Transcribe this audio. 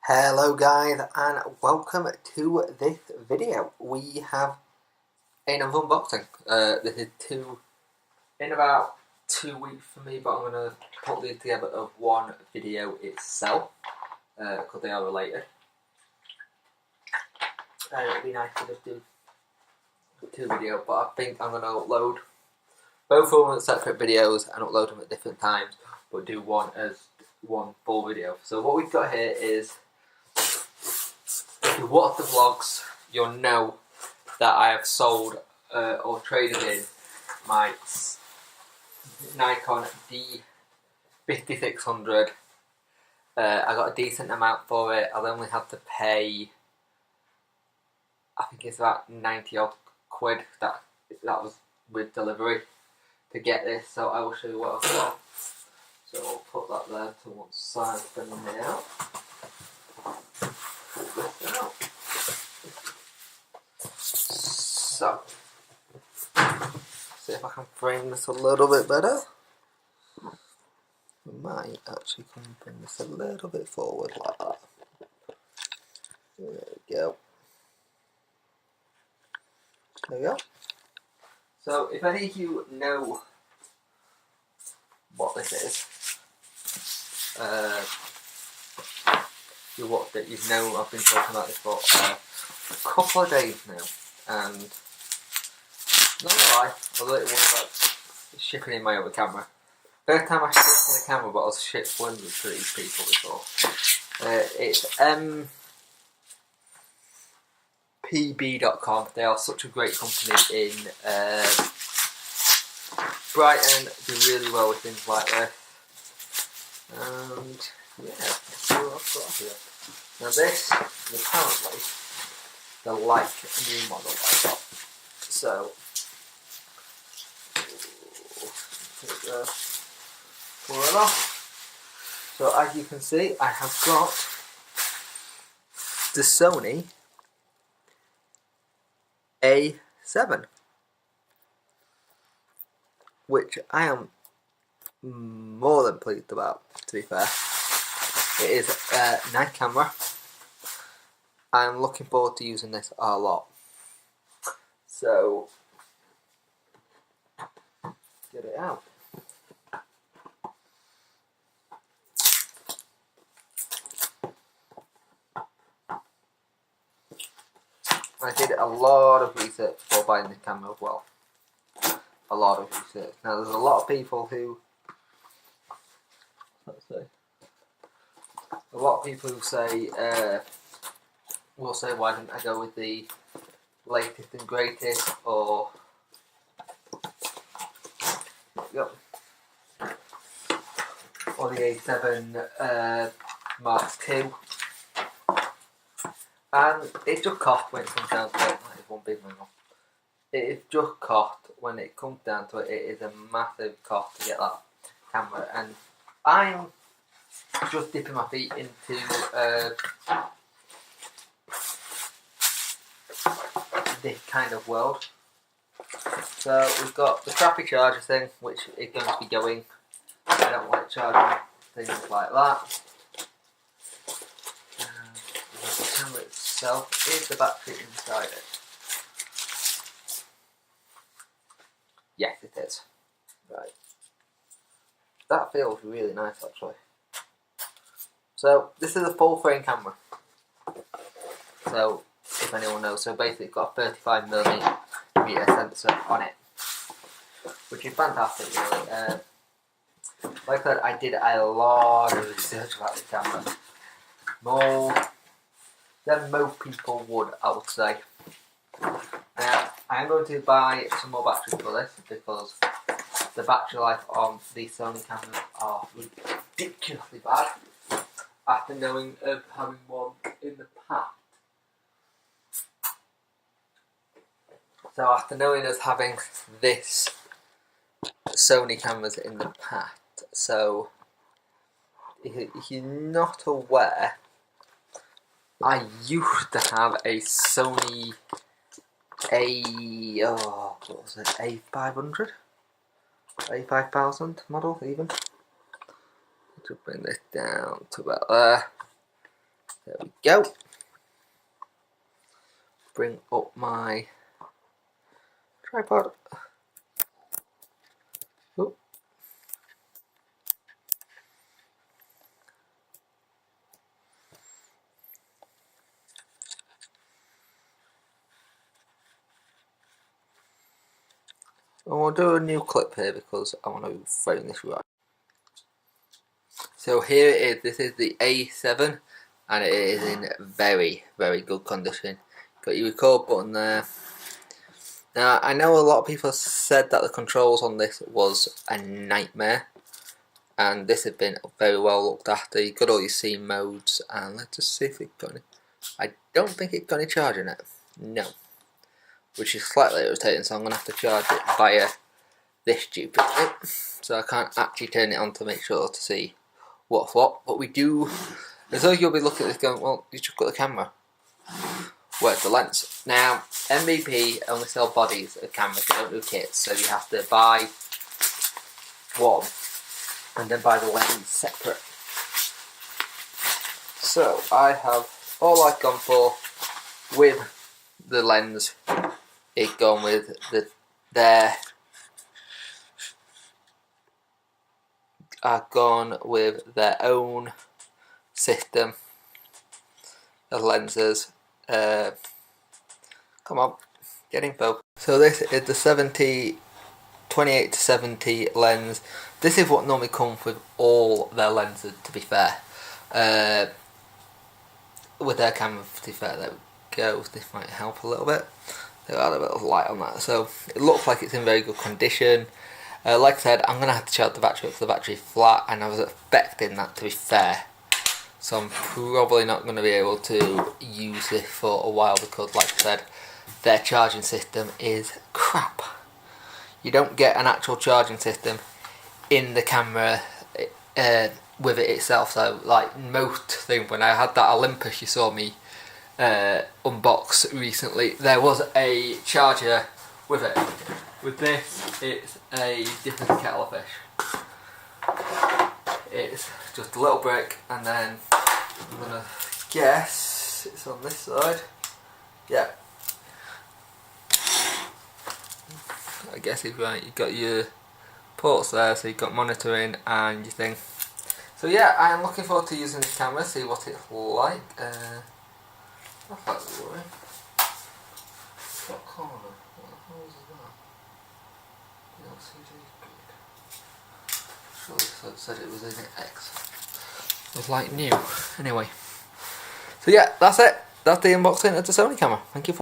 Hello guys and welcome to this video. We have another unboxing. This is in about 2 weeks for me, but I'm going to put these together of one video itself because they are related. It would be nice to just do two videos, but I think I'm going to upload both of them as separate videos and upload them at different times, but do one as one full video. So what we've got here is, if you watch the vlogs, you'll know that I have sold or traded in my Nikon D5600. I got a decent amount for it. I'll only have to pay, I think it's about 90 odd quid. That was with delivery to get this. So I will show you what I've got. So I'll put that there to one side for now. So, see if I can frame this a little bit better. I might actually come bring this a little bit forward like that. There we go. There we go. So, if any of you know what this is, you watched it, you know I've been talking about this for a couple of days now, and not gonna lie, I was a little worried about shipping in my other camera. First time I shipped in a camera, but I was shipped one with these people before. It's mpb.com. They are such a great company in Brighton. Do really well with things like this. And yeah, let's see what I've got here. Now this is apparently the new model I got. So pull it off. So as you can see, I have got the Sony A7, which I am more than pleased about, to be fair. It is a nice camera. I'm looking forward to using this a lot. So, get it out. I did a lot of research before buying this camera as well. A lot of research. Now there's a lot of people who, will say, why didn't I go with the latest and greatest, or the A7 Mark II. And it's just cost when it comes down to it. That is one big one. It is just cost when it comes down to it. It is a massive cost to get that camera, and I'm just dipping my feet into this kind of world. So we've got the crappy charger thing, which is going to be going. I don't like charging things like that. The camera itself is the battery inside it. Yes, it is. Right. That feels really nice, actually. So this is a full frame camera. So if anyone knows, so basically it's got a 35mm sensor on it, which is fantastic, really. Like I said, I did a lot of research about this camera, more than most people would, I would say. I'm going to buy some more batteries for this, because the battery life on these Sony cameras are ridiculously bad. After knowing of having one in the past. So after knowing of having this Sony cameras in the past, so if you're not aware, I used to have a Sony A500? A5000 model even. To bring this down to about there. There we go. Bring up my tripod. Oop. And we'll do a new clip here because I want to frame this right. So here it is. This is the A7 and it is in very, very good condition. Got your record button there. Now I know a lot of people said that the controls on this was a nightmare, and this has been very well looked after. You've got all your scene modes, and let's just see if it's got any. I don't think it's got any charge in it. No. Which is slightly irritating, so I'm going to have to charge it via this stupid thing. So I can't actually turn it on to make sure to see what's what. But we do, as though you'll be looking at this going, well, you just got the camera. Where's the lens? Now, MVP only sell bodies of cameras, they don't do kits, so you have to buy one and then buy the lens separate. So I have, all I've gone for with the lens is gone with I've gone with their own system of lenses. Come on, get in focus. So this is the 28 to 70 lens. This is what normally comes with all their lenses, to be fair. With their camera, to be fair, there we go. This might help a little bit. They'll add a bit of light on that. So it looks like it's in very good condition. Like I said, I'm going to have to charge the battery because the battery's flat, and I was expecting that, to be fair. So I'm probably not going to be able to use this for a while because, like I said, their charging system is crap. You don't get an actual charging system in the camera with it itself. So like most things, when I had that Olympus you saw me unbox recently, there was a charger with it. With this, it's a different kettle of fish. It's just a little brick, and then I'm gonna guess it's on this side. Yeah, I guess it's right. You've got your ports there, so you've got monitoring and your thing. So yeah, I am looking forward to using this camera, see what it's like. That's like the way. What corner? What the hell is that? The LCD grid. Surely it said it was in X. It was like new. Anyway. So yeah, that's it. That's the unboxing of the Sony camera. Thank you for